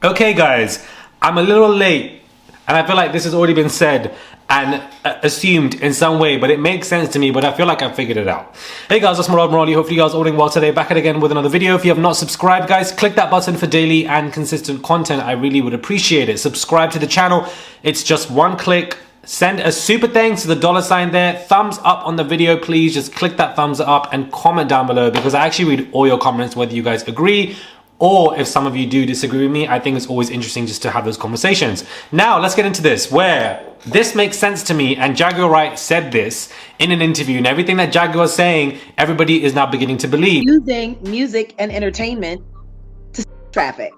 Okay guys, I'm a little late and I feel like this has already been said and assumed in some way, but it makes sense to me, but I feel like I figured it out. Hey guys, it's Morali. Hopefully you guys are all doing well today. Back at again with another video. If you have not subscribed, guys, click that button for daily and consistent content. I really would appreciate it. Subscribe to the channel. It's just one click. Send a super thanks to the $ there. Thumbs up on the video, please. Just click that thumbs up and comment down below because I actually read all your comments, whether you guys agree or if some of you do disagree with me. I think it's always interesting just to have those conversations. Now, let's get into this, where this makes sense to me, and Jaguar WRI said this in an interview, and everything that Jaguar was saying, everybody is now beginning to believe. Using music and entertainment to traffic.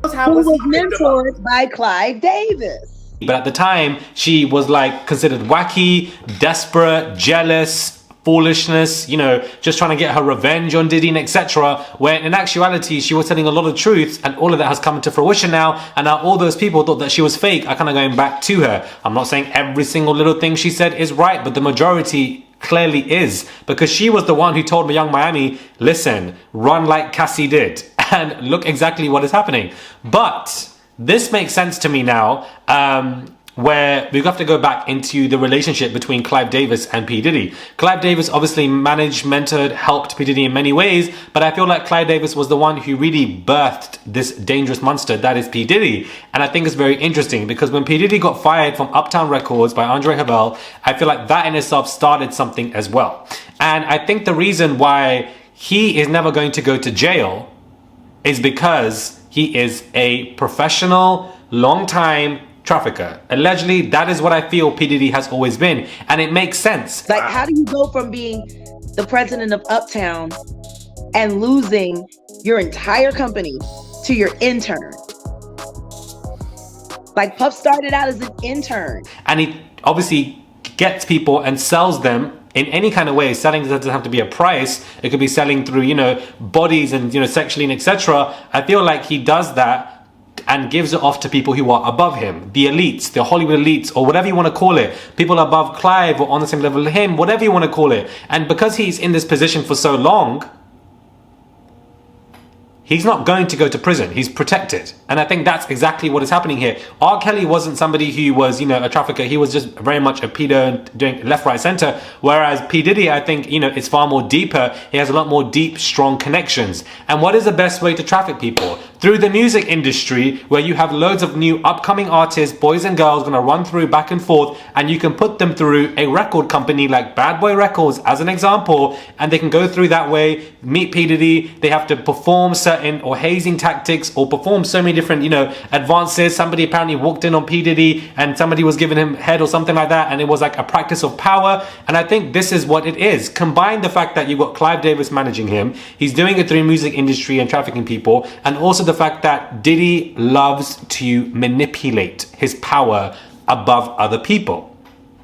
Who was mentored by Clive Davis. But at the time, she was like considered wacky, desperate, jealous, foolishness, you know, just trying to get her revenge on Diddy and etc. Where in actuality, she was telling a lot of truth, and all of that has come to fruition now. And now all those people thought that she was fake are kind of going back to her. I'm not saying every single little thing she said is right, but the majority clearly is, because she was the one who told Young Miami, listen, run like Cassie did, and look exactly what is happening. But this makes sense to me now, where we have to go back into the relationship between Clive Davis and P. Diddy. Clive Davis obviously managed, mentored, helped P. Diddy in many ways, but I feel like Clive Davis was the one who really birthed this dangerous monster that is P. Diddy. And I think it's very interesting because when P. Diddy got fired from Uptown Records by Andre Havel, I feel like that in itself started something as well. And I think the reason why he is never going to go to jail is because he is a professional, long-time trafficker. Allegedly, that is what I feel P. Diddy has always been. And it makes sense. Like, how do you go from being the president of Uptown and losing your entire company to your intern? Like, Puff started out as an intern. And he obviously gets people and sells them in any kind of way. Selling doesn't have to be a price. It could be selling through, you know, bodies and, you know, sexually and etc. I feel like he does that and gives it off to people who are above him, the elites, the Hollywood elites, or whatever you want to call it, people above Clive or on the same level as him, whatever you want to call it. And because he's in this position for so long, he's not going to go to prison. He's protected. And I think that's exactly what is happening here. R. Kelly wasn't somebody who was, you know, a trafficker. He was just very much a pedo doing left, right, center. Whereas P. Diddy, I think, you know, it's far more deeper. He has a lot more deep, strong connections. And what is the best way to traffic people? Through the music industry, where you have loads of new upcoming artists, boys and girls, gonna run through back and forth, and you can put them through a record company like Bad Boy Records as an example, and they can go through that way, meet P. Diddy, they have to perform certain or hazing tactics or perform so many different, you know, advances. Somebody apparently walked in on P. Diddy and somebody was giving him head or something like that, and it was like a practice of power. And I think this is what it is. Combine the fact that you've got Clive Davis managing him, he's doing it through music industry and trafficking people, and also the fact that Diddy loves to manipulate his power above other people.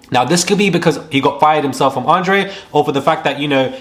Now, this could be because he got fired himself from Andre, or for the fact that, you know,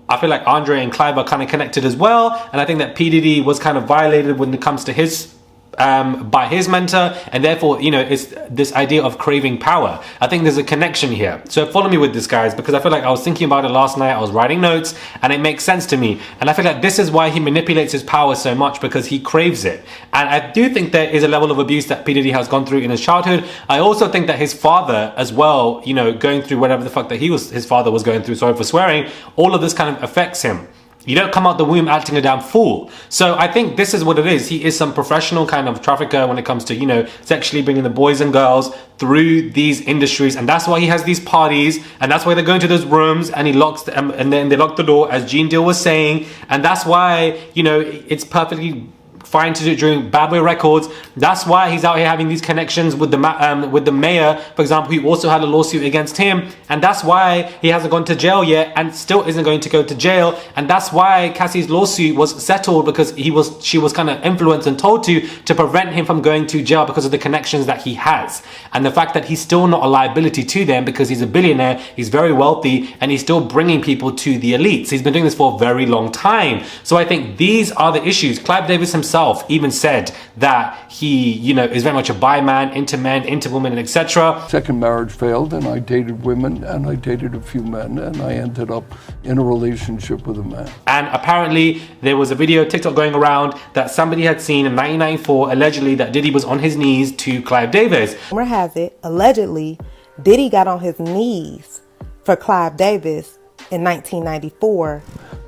I feel like Andre and Clive are kind of connected as well. And I think that P. Diddy was kind of violated when it comes to his by his mentor, and therefore, you know, it's this idea of craving power. I think there's a connection here. So follow me with this, guys, because I feel like I was thinking about it last night. I was writing notes and it makes sense to me. And I feel like this is why he manipulates his power so much, because he craves it. And I do think there is a level of abuse that P. Diddy has gone through in his childhood. I also think that his father as well, you know, going through whatever the fuck that his father was going through, sorry for swearing, all of this kind of affects him. You don't come out the womb acting a damn fool. So I think this is what it is. He is some professional kind of trafficker when it comes to, you know, sexually bringing the boys and girls through these industries. And that's why he has these parties. And that's why they go into those rooms and he locks them, and then they lock the door, as Gene Deal was saying. And that's why, you know, it's perfectly fine to do it during Bad Boy Records. That's why he's out here having these connections with the mayor, for example, who also had a lawsuit against him. And that's why he hasn't gone to jail yet and still isn't going to go to jail. And that's why Cassie's lawsuit was settled, because she was kind of influenced and told to prevent him from going to jail because of the connections that he has. And the fact that he's still not a liability to them because he's a billionaire, he's very wealthy, and he's still bringing people to the elites. He's been doing this for a very long time. So I think these are the issues. Clive Davis himself himself even said that he, you know, is very much a bi man, into men, into women, etc. Second marriage failed, and I dated women, and I dated a few men, and I ended up in a relationship with a man. And apparently there was a video TikTok going around that somebody had seen in 1994, allegedly, that Diddy was on his knees to Clive Davis. Rumor has it, allegedly, Diddy got on his knees for Clive Davis in 1994.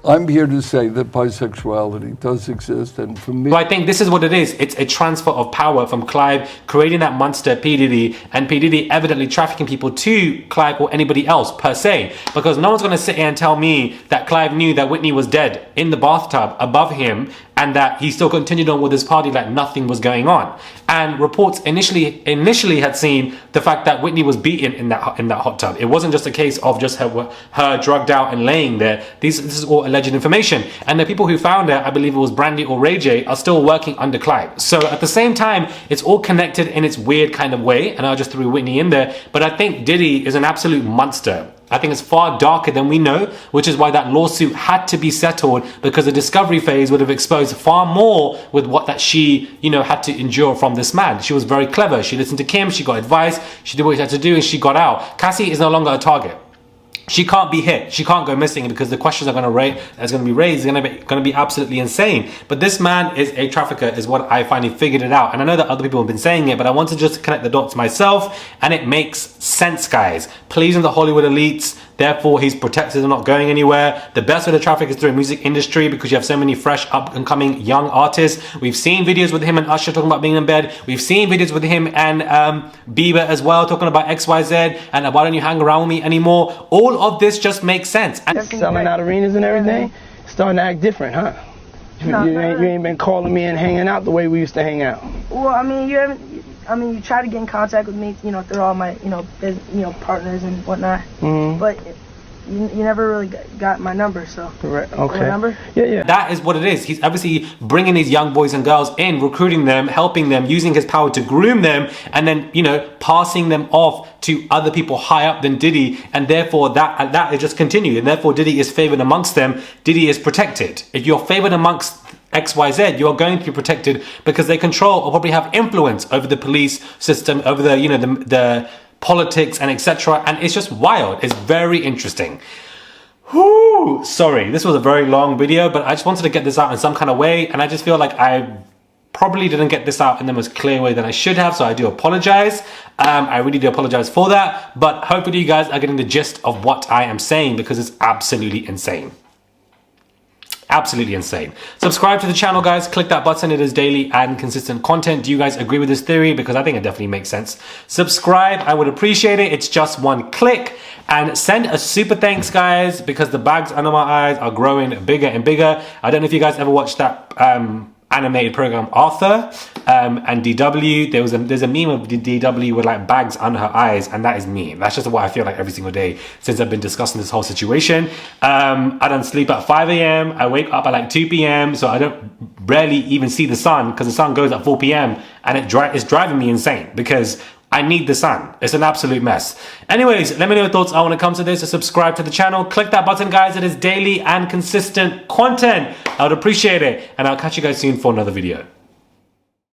I'm here to say that bisexuality does exist, and for me... So I think this is what it is. It's a transfer of power from Clive creating that monster P. Diddy, and P. Diddy evidently trafficking people to Clive or anybody else per se, because no one's going to sit here and tell me that Clive knew that Whitney was dead in the bathtub above him and that he still continued on with his party like nothing was going on. And reports initially had seen the fact that Whitney was beaten in that hot tub. It wasn't just a case of just her drugged out and laying there. This is all alleged information. And the people who found her, I believe it was Brandy or Ray J, are still working under Clive. So at the same time, it's all connected in its weird kind of way. And I just threw Whitney in there. But I think Diddy is an absolute monster. I think it's far darker than we know, which is why that lawsuit had to be settled, because the discovery phase would have exposed far more with what that she, you know, had to endure from this man. She was very clever. She listened to Kim, she got advice, she did what she had to do, and she got out. Cassie is no longer a target. She can't be hit. She can't go missing because the questions that's going to be raised is going to be absolutely insane. But this man is a trafficker, is what I finally figured it out. And I know that other people have been saying it, but I want to just connect the dots myself, and it makes sense, guys. Pleasing the Hollywood elites. Therefore, he's protected and not going anywhere. The best way to traffic is through the music industry, because you have so many fresh, up-and-coming young artists. We've seen videos with him and Usher talking about being in bed. We've seen videos with him and Bieber as well, talking about XYZ and why don't you hang around with me anymore. All of this just makes sense. And selling out arenas and everything, starting to act different, huh? You ain't been calling me and hanging out the way we used to hang out. Well, I mean, you haven't. I mean, you try to get in contact with me, you know, through all my, partners and whatnot. Mm-hmm. But you never really got my number, so. Right. Okay. My number? Yeah. That is what it is. He's obviously bringing these young boys and girls in, recruiting them, helping them, using his power to groom them, and then, you know, passing them off to other people high up than Diddy, and therefore that is just continued, and therefore Diddy is favored amongst them. Diddy is protected. If you're favored amongst XYZ, you are going to be protected because they control or probably have influence over the police system, over the, you know, the politics and etc. And it's just wild. It's very interesting. Whew. Sorry, this was a very long video, but I just wanted to get this out in some kind of way, and I just feel like I probably didn't get this out in the most clear way than I should have, so I do apologize. I really do apologize for that, but hopefully you guys are getting the gist of what I am saying, because it's absolutely insane. Absolutely insane. Subscribe to the channel, guys. Click that button. It is daily and consistent content. Do you guys agree with this theory? Because I think it definitely makes sense. Subscribe. I would appreciate it. It's just one click. And send a super thanks, guys, because the bags under my eyes are growing bigger and bigger. I don't know if you guys ever watched that animated program Arthur and DW. There's a meme of DW with like bags under her eyes, and that is me. That's just what I feel like every single day since I've been discussing this whole situation. I don't sleep at 5 a.m. I wake up at like 2 p.m. so I don't rarely even see the sun, because the sun goes at 4 p.m. and it's driving me insane because I need the sun. It's an absolute mess. Anyways, let me know your thoughts on when it comes to this. So subscribe to the channel. Click that button, guys. It is daily and consistent content. I would appreciate it. And I'll catch you guys soon for another video.